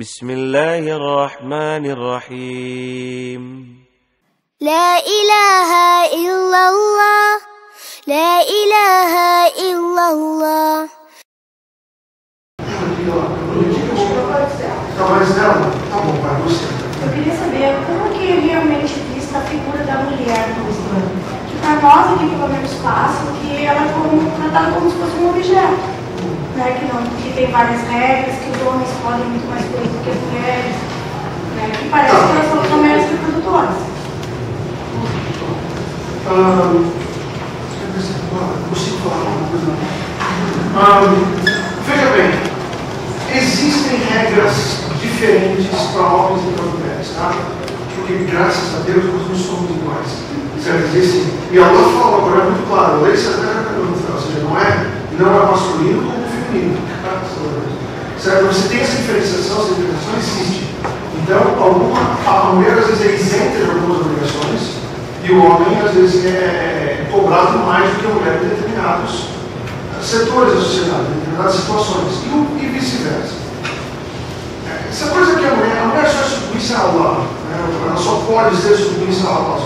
بسم الله الرحمن الرحيم لا إله إلا الله لا إله إلا الله. Eu queria saber como que é realmente vista a figura da mulher no Islã. Que para nós aqui pelo menos passa que ela é tratada como se fosse um objeto. Né? Que tem várias regras, que os homens podem muito mais coisas do que as mulheres. Né? Que parece que elas são meras reprodutoras. Veja bem, existem regras diferentes para homens e para mulheres, tá? Porque graças a Deus nós não somos iguais. Certo? E Allah fala agora muito claro, ou seja, não é masculino como feminino. Certo? Você tem essa diferenciação existe. Então, a mulher às vezes é isenta de algumas obrigações e o homem às vezes é cobrado mais do que a mulher em determinados setores da sociedade, em determinadas situações, e vice-versa. Essa coisa que a mulher só é submissa a Allah, né? Ela só pode ser submissa a Allah.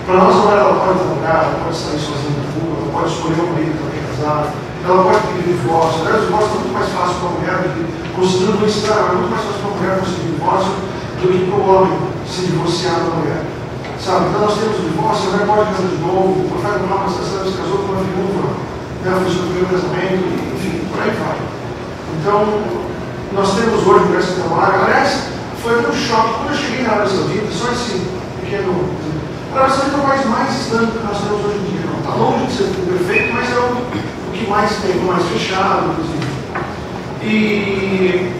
Para nós, a mulher ela pode trabalhar, ela pode sair sozinha na rua, ela pode escolher um marido para bem casado, ela pode pedir divórcio. Aliás, o divórcio é muito mais fácil para a mulher, considerando o Islã, é muito mais fácil para a mulher conseguir divórcio do que para o homem se divorciar da mulher. Sabe? Então nós temos o divórcio, a mulher pode casar de novo, o profeta Muhammad se casou com uma viúva, né? Foi o seu primeiro casamento, enfim, por aí vai. Então, nós temos hoje diversos trabalhos. Aliás, foi um choque. Quando eu cheguei na Arábia Saudita, só esse pequeno. A Arábia Saudita é o país mais islâmico que nós temos hoje em dia. Não está longe de ser perfeito, mas é o que mais tem, o mais fechado, inclusive. E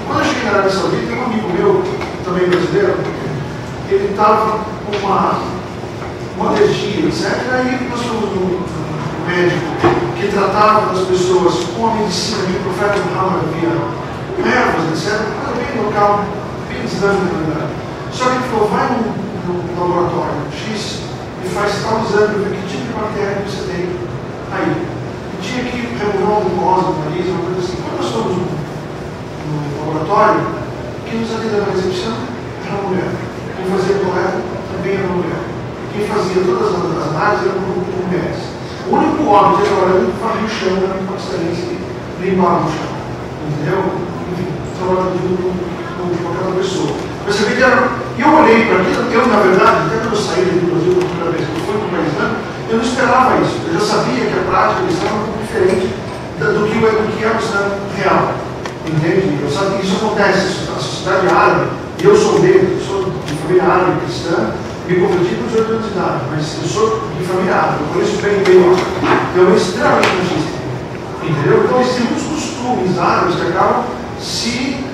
quando eu cheguei na Arábia Saudita, tem um amigo meu, também brasileiro, ele estava com uma alergia, etc. E aí nós fomos no médico que tratava das pessoas com a medicina que o profeta Muhammad havia, ervas, etc. Mas bem local, bem islâmico, na verdade. Só que ele falou, vai no laboratório X e faz tal exame, ver que tipo de bactéria você tem aí. E tinha que remover uma mucosa do nariz, uma coisa assim. Quando nós fomos no laboratório, quem nos atendeu na recepção era a mulher. Quem fazia o coleta também era a mulher. Quem fazia todas as análises eram mulheres. O único homem que trabalhando fazia o chão, era um pakistanês que limpava o chão. Entendeu? Enfim, trabalhando com qualquer pessoa. Percebi que era. E eu olhei para aquilo, eu, na verdade, até quando eu saí do Brasil pela primeira vez que eu fui para o país, eu não esperava isso. Eu já sabia que a prática do Islã era um pouco diferente do que é o Islã real. Entende? Eu sabia que isso acontece. A sociedade árabe, e eu sou dele, eu sou de família árabe cristã, me converti com 18 anos de idade, mas eu sou de família árabe, eu conheço bem lá. Eu sou extremamente machista. Entendeu? Então existem muitos costumes árabes que acabam se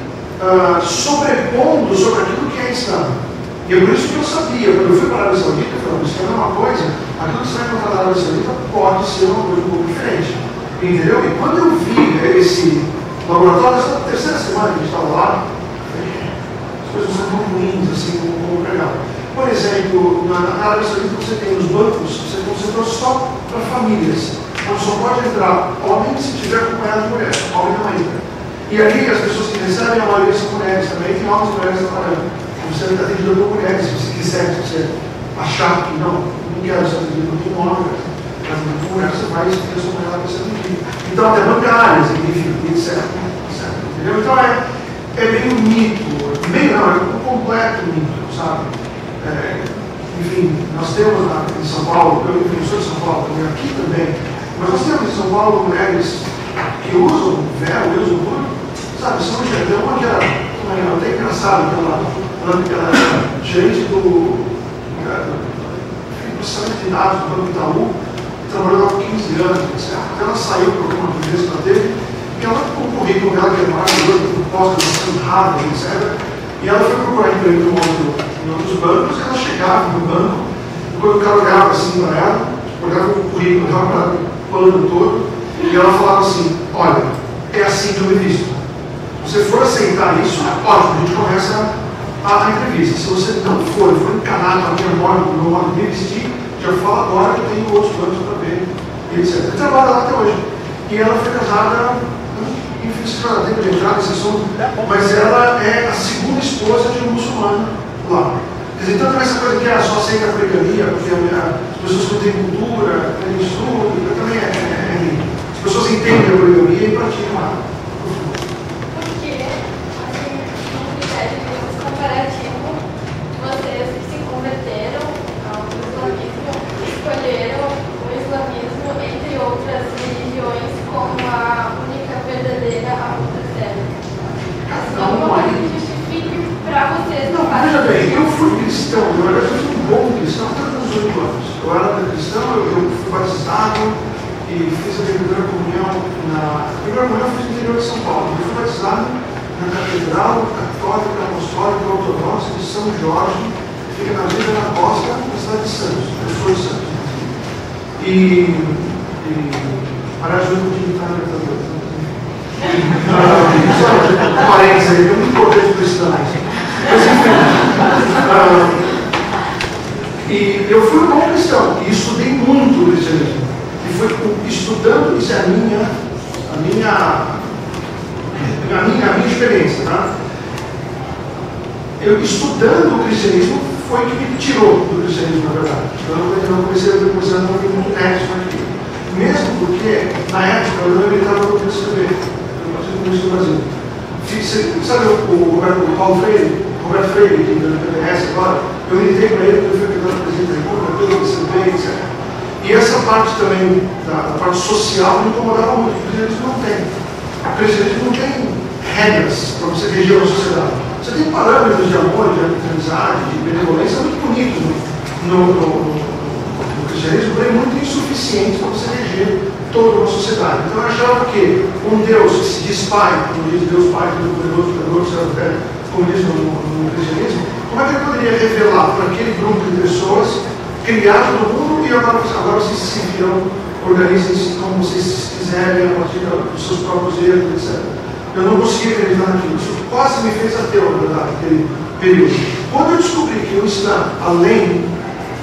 sobrepondo sobre aquilo que é Islã. E é por isso que eu sabia, quando eu fui para a Arábia Saudita, eu falei, isso é uma coisa, aquilo que você vai encontrar na Arábia Saudita pode ser uma coisa um pouco diferente. Entendeu? E quando eu vi esse laboratório, essa terceira semana que a gente estava lá, as coisas não são tão ruins assim como pregar. Por exemplo, na Arábia Saudita você tem os bancos, você concentrou só para famílias. Então só pode entrar homem se tiver acompanhado de mulher, homem não entra. E ali as pessoas que recebem, a maioria são mulheres também, tem homens e mulheres trabalhando. Você está atendido por mulheres, se você quiser, se você achar que não quero ser atendido por um homem, mas por mulher você vai ter a sua mulher para ser atendido. Então até bancárias, enfim, etc. Entendeu? Então é meio mito, meio não, é um completo mito, sabe? Enfim, nós temos em São Paulo, eu sou de São Paulo também, aqui também, mas nós temos em São Paulo mulheres que usam véu, usam tudo, sabe? São uma que era até engraçado, que ela era gerente do processamento de dados do Banco Itaú, trabalhou há 15 anos, etc. Ela saiu por alguma vez que ela teve, e ela com o currículo dela, que é maravilhoso, com pós-graduação de Harvard, etc. E ela foi procurar emprego em outros bancos, e ela chegava no banco, e quando o cara olhava assim para ela, olhava o currículo dela para o ano todo, e ela falava assim, olha, é assim que eu me visto. Se você for aceitar isso, ótimo, a gente começa a entrevista. Se você não for encanado na minha modo de me vestir, já fala agora que eu tenho outros bancos para ver, etc. Ela trabalha lá até hoje. E ela foi casada, enfim, se ela tem que entrar nesse assunto, mas ela é a segunda esposa de um muçulmano lá. Quer dizer, então não é essa coisa que só aceita a poligamia, porque as pessoas que têm cultura, têm estudo, também as pessoas entendem a poligamia e praticam lá. Porque, assim, no critério de comparativo, vocês que se converteram ao islamismo escolheram o islamismo entre outras religiões como a única verdadeira, a outra certa. Assim, alguma coisa que justifique para vocês. Não, veja bem, eu fui cristão, na verdade eu fui um bom cristão até com 18 anos. Eu era cristão, eu fui batizado e fiz a primeira comunhão a primeira comunhão eu fiz no interior de São Paulo. Eu fui batizado na Catedral Católica Apostólica Ortodoxa de São Jorge, que fica na Vila da Costa, na cidade de Santos. Eu sou de Santos. Aliás, eu não tinha que estar na Libertadores. Parênteses aí, é muito importante cristão. Mas enfim, e eu fui um bom cristão e estudei muito o cristianismo. E fui estudando, isso é a minha experiência, tá? Eu estudando o cristianismo foi que me tirou do cristianismo, na verdade. Então eu comecei a não ter muito nexo aqui. Mesmo porque, na época, eu não militava no PSDB, no Partido Comunista do Brasil. Sabe o Paulo Freire, Roberto Freire, que é do PDS agora, eu militei para ele, porque eu fui candidato a presidente da República, pelo PSDB, etc. E essa parte também, da parte social, me incomodava muito, porque o cristianismo não tem. O cristianismo não tem regras para você reger uma sociedade. Você tem parâmetros de amor, de amizade, de benevolência muito bonitos no cristianismo, porém muito insuficientes para você reger toda uma sociedade. Então eu achava que um Deus que se diz Pai, como diz Deus Pai, Todo-Poderoso, Criador, como diz no cristianismo, como é que ele poderia revelar para aquele grupo de pessoas, criar todo mundo e agora vocês se viram, organizem-se como vocês quiserem, a partir dos seus próprios erros, etc. Eu não conseguia acreditar naquilo. Isso quase me fez ateu, na verdade, naquele período. Quando eu descobri que o Islã, além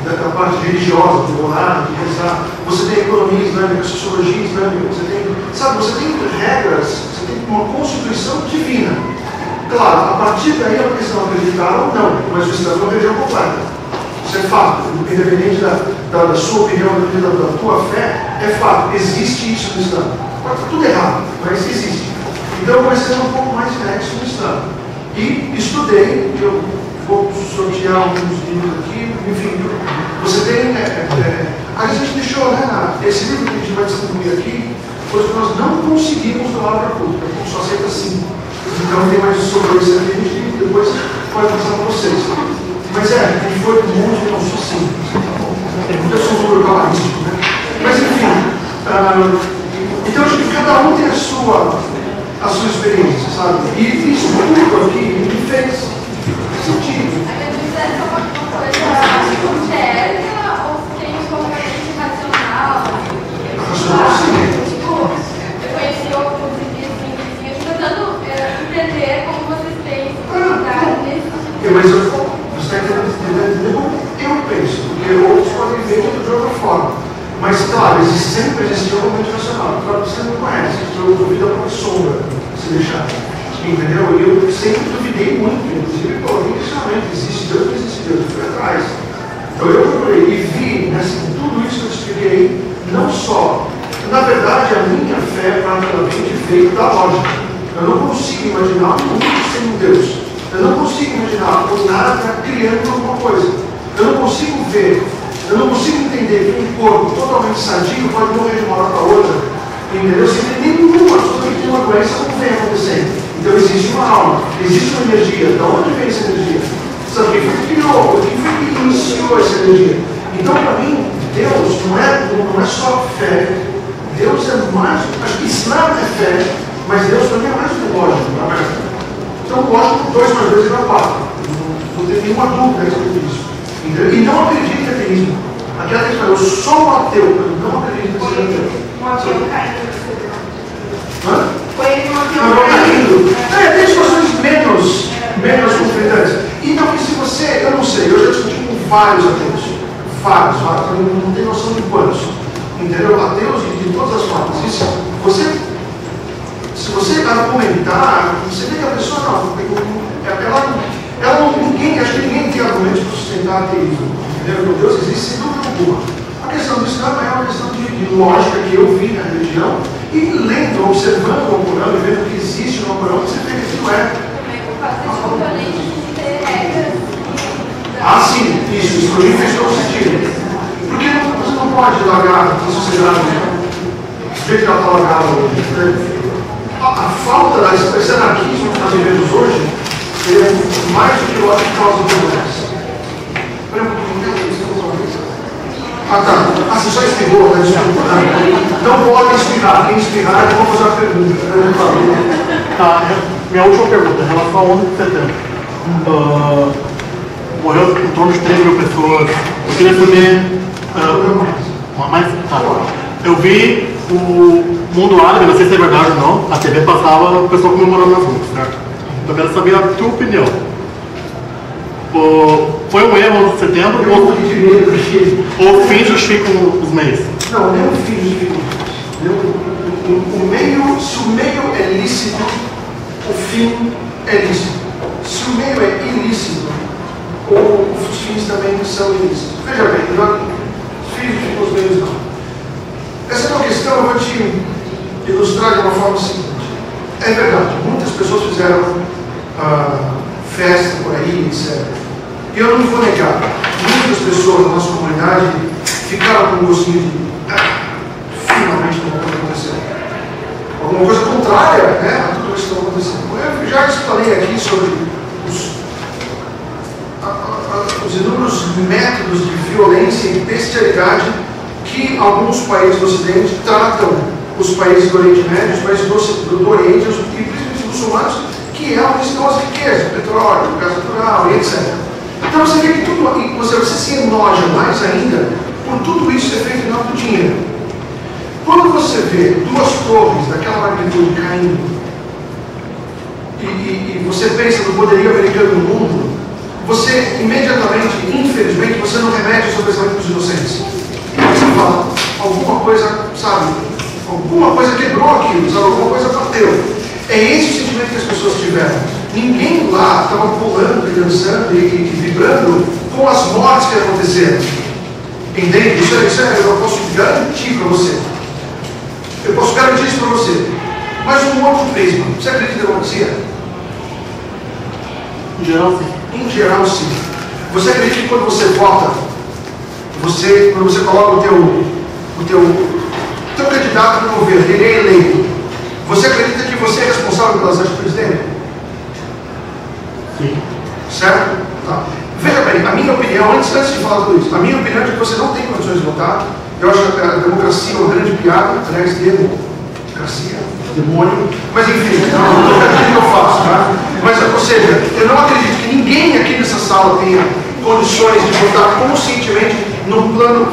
da parte religiosa, de orar, de rezar, você tem economia islâmica, sociologia islâmica, você tem regras, você tem uma constituição divina. Claro, a partir daí é uma questão de acreditar ou não, mas o Islã é uma religião completa. Isso é fato, independente da sua opinião, independente da tua fé, é fato, existe isso no Islã. Pode estar tudo errado, mas existe. Então eu comecei a ter um pouco mais de nexo no Islã. E estudei, eu vou sortear alguns livros aqui, enfim, você tem. A gente deixou, né, esse livro que a gente vai distribuir aqui, coisa que nós não conseguimos doar para a pública, a gente só aceita 5. Então tem mais sobre esse aqui, a gente depois pode passar para vocês. Mas a gente foi com um monte de nossos 5. Eu sou um número cabalístico, né? Mas enfim, então acho que cada um tem a sua experiência, sabe? E isso tudo aqui me fez sentido. A é uma coisa interna ou tem um componente racional? Racional, sim. Tipo, eu conheci alguns vizinhos tentando entender como vocês têm dificuldade nesse tipo. Mas você está entendendo como eu penso, porque outros podem ver de outra forma. Mas, claro, sempre existiu um componente racional. Claro que você não conhece, eu duvido a própria sombra, se deixar. Entendeu? E eu sempre duvidei muito, inclusive, inicialmente, existe Deus, não existe Deus, eu fui atrás. Então eu procurei e vi, tudo isso que eu expliquei, não só, na verdade, a minha fé praticamente veio da lógica. Eu não consigo imaginar um mundo sem um Deus. Eu não consigo imaginar o nada criando alguma coisa. Eu não consigo ver, eu não consigo entender que um corpo totalmente sadio pode morrer de uma hora para outra. Entendeu? Sem nenhuma, absolutamente nenhuma doença não vem acontecendo. Então existe uma alma, existe uma energia. De onde vem essa energia? Sabe quem foi que criou? Quem foi que iniciou essa energia? Então, para mim, Deus não é só fé. Deus é mais. Acho que Islã é fé, mas Deus também é mais do lógico. Não é? Então, lógico, 2 mais 2 igual a 4. Não tem nenhuma dúvida a respeito disso. Entendeu? E não acredito em ateísmo. Aquela questão, eu sou um ateu, eu não acredito em ser ateu. Um avião caindo. Hã? Foi um Não, caindo. Tem situações menos conflitantes. Então, se você, eu não sei, eu já discuti com vários ateus. Vários, eu não tenho noção de quantos. Entendeu? Ateus de todas as formas. Se você lógica que eu vi na religião, e lendo, observando o Corão e vendo o que existe no Corão, você vê que aquilo é. Também por causa de componentes de ter regras. Ah, sim, isso para mim fez todo sentido. Porque você não pode largar a sociedade do jeito que ela está largada hoje. Né? A falta desse anarquismo que nós vivemos hoje é mais do que eu acho que causa problemas. Ah, tá. Você só espirrou, né? Não pode espirrar. Quem espirrar, eu vou fazer uma pergunta. Tá, minha última pergunta, em relação ao 11 de setembro. Morreu em torno de 3 mil pessoas. Eu queria saber. Eu vi o Mundo Árabe, não sei se é verdade ou não, a TV passava o pessoal comemorando nas ruas, certo? Então eu quero saber a tua opinião. Foi um erro 11 de setembro ou o fim justifica os meios? Não, nem o fim justifica o meio. Se o meio é lícito, o fim é lícito. Se o meio é ilícito, os fins também são ilícitos. Veja bem, os fins justificam os meios não. Essa é uma questão, eu vou te ilustrar de uma forma seguinte. É verdade, muitas pessoas fizeram festa por aí, etc. E eu não vou negar, muitas pessoas da nossa comunidade ficaram com um gostinho de finalmente alguma coisa aconteceu. Alguma coisa contrária, né, a tudo isso que está acontecendo. Eu já explanei aqui sobre os inúmeros métodos de violência e bestialidade que alguns países do Ocidente tratam os países do Oriente Médio, os países do Oriente e principalmente os muçulmanos, que é onde estão as riquezas, petróleo, gás natural e etc. Então você vê que tudo, você se enoja mais ainda por tudo isso ser feito em nome do dinheiro. Quando você vê 2 torres daquela magnitude caindo e você pensa no poderio americano no mundo, você imediatamente, infelizmente, você não remete o seu pensamento para os inocentes. Você fala, alguma coisa, sabe, alguma coisa quebrou aquilo, sabe, alguma coisa bateu. É esse o sentimento que as pessoas tiveram. Ninguém lá estava pulando e dançando e vibrando com as mortes que aconteceram. Entende? Isso eu posso garantir para você. Eu posso garantir isso para você. Mas um outro prisma. Você acredita em democracia? Em geral, sim. Em geral, sim. Você acredita que quando você vota, quando você coloca o teu candidato no governo, ele é eleito, você acredita que você é responsável pelas atitudes dele? Sim. Certo? Tá. Veja bem, a minha opinião, antes de falar tudo isso, a minha opinião é que você não tem condições de votar. Eu acho que a democracia é uma grande piada, aliás, democracia, demônio, mas enfim, não é o que eu faço, tá? Mas, ou seja, eu não acredito que ninguém aqui nessa sala tenha condições de votar conscientemente num plano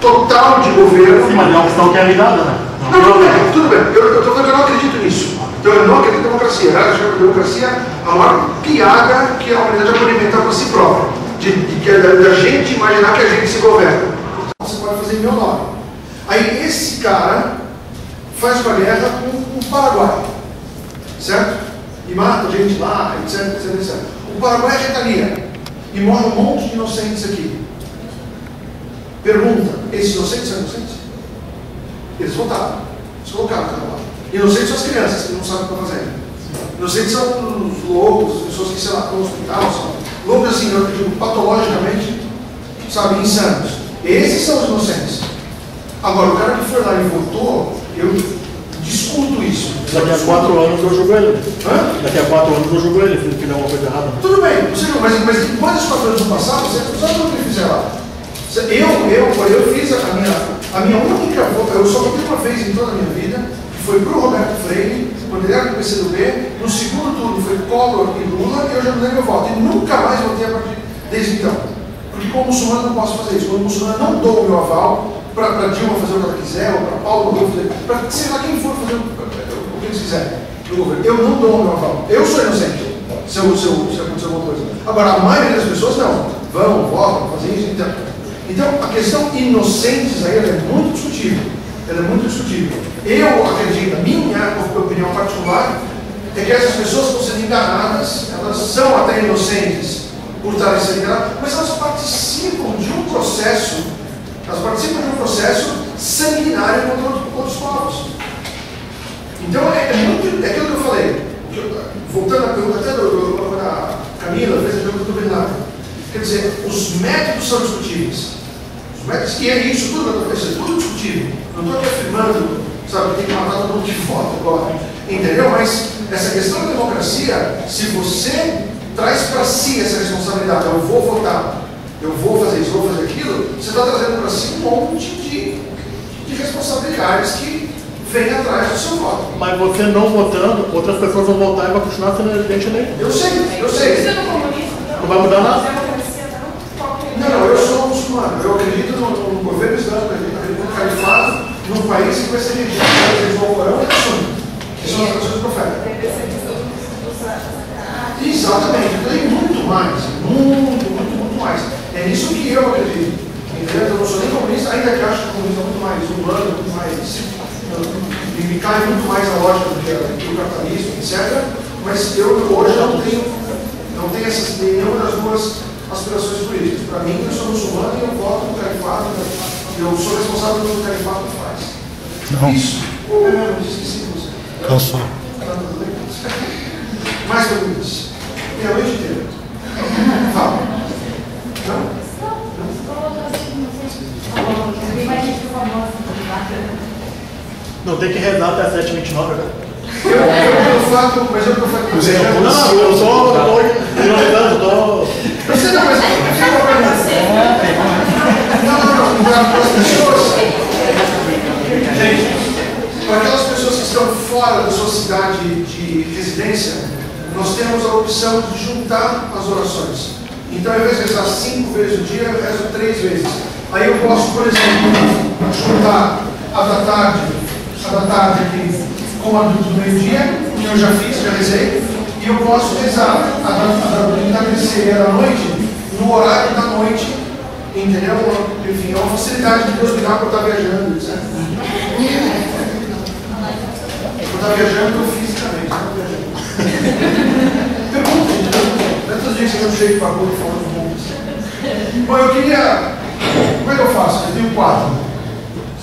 total de governo. Sim, mas é uma opção que é me dada, né? Não, tudo bem. Eu estou falando que eu não acredito nisso. Então eu não acredito em democracia. Eu acho que a democracia é a maior piada que a humanidade pode inventar para si própria. Da gente imaginar que a gente se governa. Você pode fazer em meu nome. Aí esse cara faz uma guerra com o Paraguai. Certo? E mata gente lá, etc, etc, etc. O Paraguai retalia. E morre um monte de inocentes aqui. Pergunta, esses inocentes são inocentes? Eles votaram. Eles colocaram o cara lá. Inocentes são as crianças que não sabem o que estão fazendo. Inocentes são os loucos, as pessoas que, sei lá, estão no hospital, são loucos assim, eu digo, patologicamente, sabe, insanos. Esses são os inocentes. Agora, o cara que foi lá e votou, eu discuto isso. Daqui a 4 anos eu julgo ele. Hã? Daqui a 4 anos eu julgo ele, se ele fizer alguma coisa errada. Tudo bem, mas depois dos 4 anos do passado, você não sabe o que ele fizer lá. Eu fiz a minha única voto, eu só votei uma vez em toda a minha vida, que foi para o Roberto Freire, quando ele era do PCdoB, no segundo turno foi Collor e Lula, e eu já mudei meu voto. E nunca mais votei a partir desde então. Porque como muçulmano não posso fazer isso. Como muçulmano não dou o meu aval para Dilma fazer o que ela quiser, ou para Paulo fazer, para sei lá quem for fazer o que eles quiserem no governo. Eu não dou o meu aval. Eu sou inocente se acontecer alguma coisa. Agora, a maioria das pessoas não. Vão, votam, fazem isso, então a questão inocentes aí ela é muito discutível. Ela é muito discutível. Eu acredito, a minha opinião particular é que essas pessoas estão sendo enganadas, elas são até inocentes por estarem sendo enganadas, mas elas participam de um processo sanguinária contra outros povos. Então é aquilo que eu falei, voltando à pergunta até da Camila, fez a pergunta do Bernardo. Quer dizer, os métodos são discutíveis. Os métodos, e é isso, tudo é tudo discutível. Não estou aqui afirmando, sabe, que tem que matar todo mundo de voto agora. Entendeu? Mas essa questão da democracia, se você traz para si essa responsabilidade, eu vou votar, eu vou fazer isso, vou fazer aquilo, você está trazendo para si um monte de responsabilidades que vêm atrás do seu voto. Mas você não votando, outras pessoas vão votar e vai continuar sendo presidente eleito. Eu sei. Você não comunista, não? Não vai mudar nada? Democracia, não? Não, eu sou muçulmano. Eu acredito no governo islâmico, eu acredito no califado, num país que vai ser regido pelo Corão e a Sunna, que são as tradições do profeta. Exatamente, eu tenho muito mais. É nisso que eu acredito. Entendeu? Eu não sou nem comunista, ainda que acho que o comunismo é muito mais humano, muito mais. E me cai muito mais a lógica do capitalismo, etc. Mas eu hoje não tenho essas, nenhuma das duas aspirações políticas. Para mim, eu sou muçulmano e eu voto no califado, eu sou responsável pelo que o califado faz. Não. Isso. Eu esqueci de você. Eu sou. Mais perguntas? Minha noite inteira. Fala. Não? Não tem que rezar até 7h29, né? Eu fato, mas eu estou fazendo. Não, eu estou ironizando, Você não, mas não, para as pessoas. Gente, para aquelas pessoas que estão fora da sua cidade de residência, nós temos a opção de juntar as orações. Então, ao invés de rezar 5 vezes no dia, eu rezo 3 vezes. Aí eu posso, por exemplo, juntar a da tarde aqui com a do meio-dia, que eu já fiz, já rezei, e eu posso rezar a da terceira da noite, no horário da noite, entendeu? Enfim, é uma facilidade que Deus me dá para eu estar viajando, etc. Eu estou viajando fisicamente, não viajando. Pergunta, tantos dias que eu não chego para a boca falando muito. Bom, eu queria. Como é que eu faço? Eu tenho 4.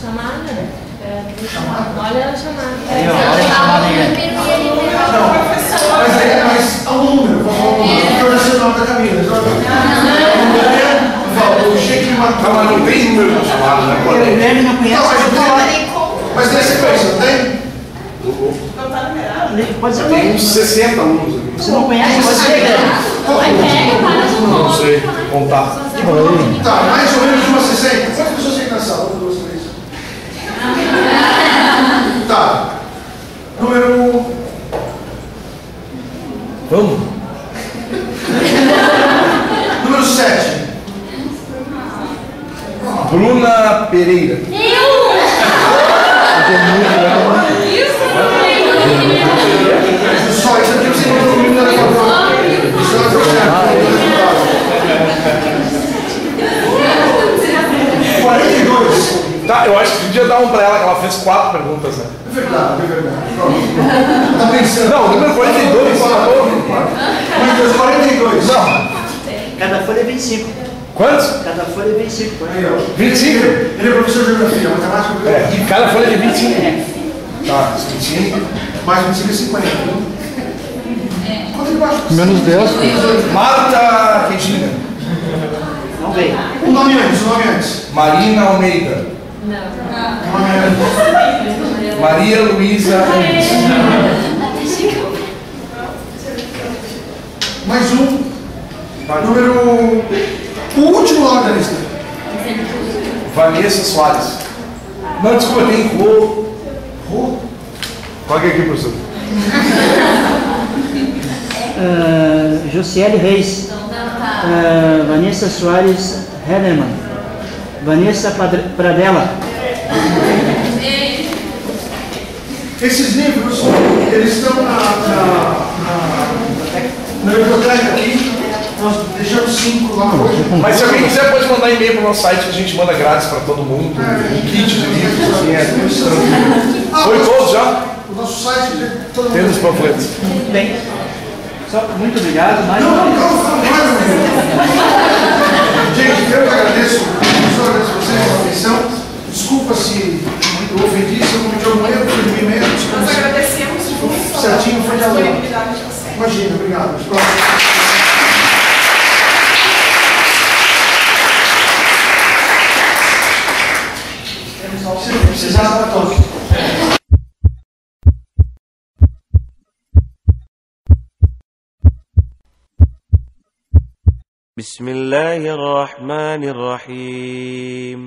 Chamada? Olha a chamada. Não, mas há um número. Vou falar um número, porque eu já sei o nome da Camila. Eu falo, o Sheik matou. Mas não tem número na chamada, né? Ele não conhece. Mas tem sequência, não tem? Não está numerado. Pode ser. Tem uns 60 alunos aqui. Você não conhece? Pode ser. Não sei contar. Tá, mais ou menos umas 60. Quantas pessoas tem na sala? 1, 2, 3. Tá. Número. Vamos. Número 7. Bruna Pereira. Só isso aqui você não tem número da prova. Isso é o 42. Tá, eu acho que podia dar um pra ela, que ela fez 4 perguntas, né? É verdade. Pronto. Tá pensando. Não, o número 42, Número 42. Não. Cada folha é 25. Quantos? Cada folha é 25. Aí, ó. 25? Ele é professor de geografia, matemática. É, cada folha de 25. Tá, 25. Mais 25 é 50. Quanto ele baixa? Menos 10. Marta Regina. Não veio. Um nome antes. Marina Almeida. Um nome antes. Maria Luísa Andes. Mais um. Número. O último nome da lista. Vanessa Soares. Não, desculpa, tem Rô. Qual que é aqui, professor? Josiele Reis. Vanessa Soares Hederman. Vanessa Pradella. Esses livros, eles estão na biblioteca aqui. Nós deixamos 5 lá hoje. Mas se alguém quiser, pode mandar e-mail para o nosso site que a gente manda grátis para todo mundo. Um kit de livros, assim, é tranquilo. Foi todos já? O nosso site, todo mundo. Tem os panfletos. Muito bem. Só, muito obrigado. Mais uma vez. Gente, eu que agradeço. Professor, agradeço vocês pela atenção. Desculpa se بسم الله الرحمن الرحيم